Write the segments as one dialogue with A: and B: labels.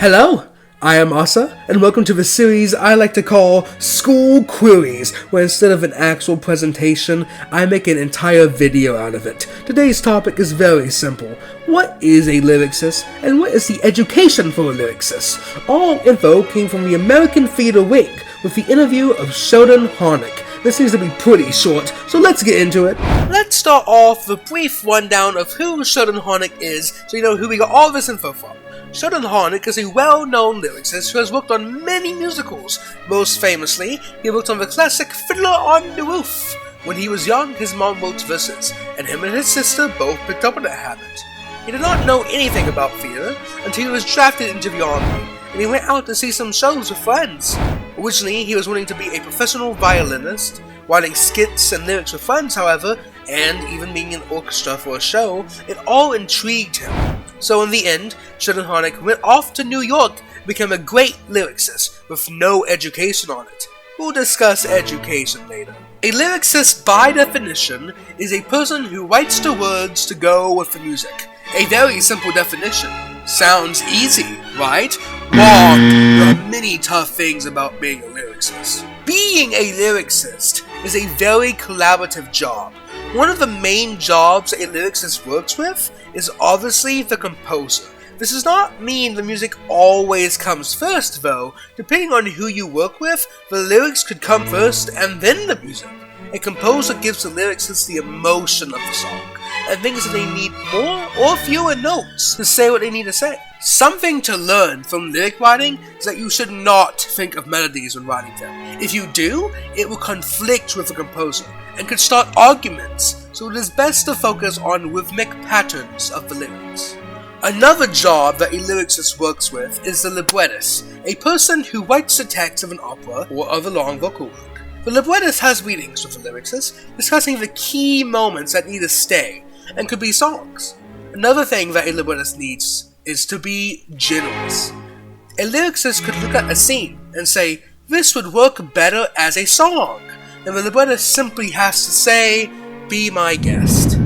A: Hello, I am Asa, and welcome to the series I like to call School Queries, where instead of an actual presentation, I make an entire video out of it. Today's topic is very simple. What is a lyricist, and what is the education for a lyricist? All info came from the American Theater Week, with the interview of Sheldon Harnick. This seems to be pretty short, so let's get into it. Let's start off with a brief rundown of who Sheldon Harnick is, so you know who we got all this info from. Sheldon Harnick is a well-known lyricist who has worked on many musicals. Most famously, he worked on the classic Fiddler on the Roof. When he was young, his mom wrote verses, and him and his sister both picked up on that habit. He did not know anything about theater until he was drafted into the army, and he went out to see some shows with friends. Originally, he was wanting to be a professional violinist. Writing skits and lyrics with friends, however, and even being in orchestra for a show, it all intrigued him. So in the end, Sheldon Harnick went off to New York and became a great lyricist with no education on it. We'll discuss education later. A lyricist, by definition, is a person who writes the words to go with the music. A very simple definition. Sounds easy, right? Wrong! There are many tough things about being a lyricist. Being a lyricist is a very collaborative job. One of the main jobs a lyricist works with is obviously the composer. This does not mean the music always comes first, though. Depending on who you work with, the lyrics could come first and then the music. A composer gives the lyricist the emotion of the song, and thinks that they need more or fewer notes to say what they need to say. Something to learn from lyric writing is that you should not think of melodies when writing them. If you do, it will conflict with the composer and could start arguments, so it is best to focus on rhythmic patterns of the lyrics. Another job that a lyricist works with is the librettist, a person who writes the text of an opera or other long vocal work. The librettist has meetings with the lyricist, discussing the key moments that need to stay, and could be songs. Another thing that a librettist needs is to be generous. A lyricist could look at a scene and say, this would work better as a song, and the librettist simply has to say, be my guest.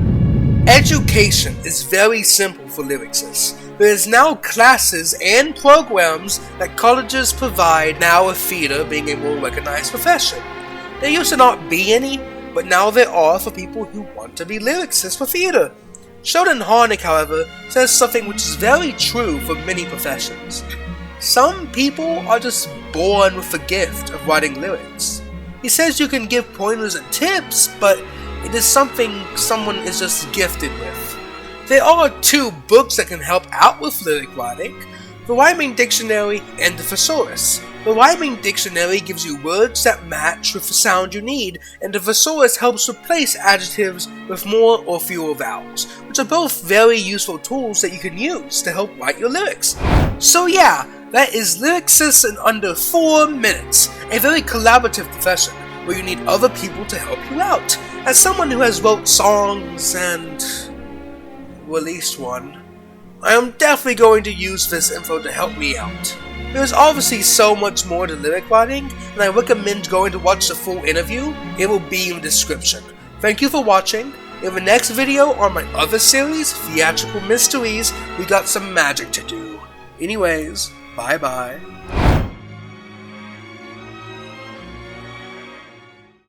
A: Education is very simple for lyricists. There is now classes and programs that colleges provide, now with theater being a more recognized profession. There used to not be any, but now there are for people who want to be lyricists for theater. Sheldon Harnick, however, says something which is very true for many professions. Some people are just born with the gift of writing lyrics. He says you can give pointers and tips, but it is something someone is just gifted with. There are two books that can help out with lyric writing: the Rhyming Dictionary and the Thesaurus. The Rhyming Dictionary gives you words that match with the sound you need, and the Thesaurus helps replace adjectives with more or fewer vowels, which are both very useful tools that you can use to help write your lyrics. So yeah, that is lyricists in under 4 minutes, a very collaborative profession where you need other people to help you out. As someone who has wrote songs and released one, I am definitely going to use this info to help me out. There is obviously so much more to lyric writing, and I recommend going to watch the full interview. It will be in the description. Thank you for watching. In the next video on my other series, Theatrical Mysteries, we got some magic to do. Anyways, bye bye.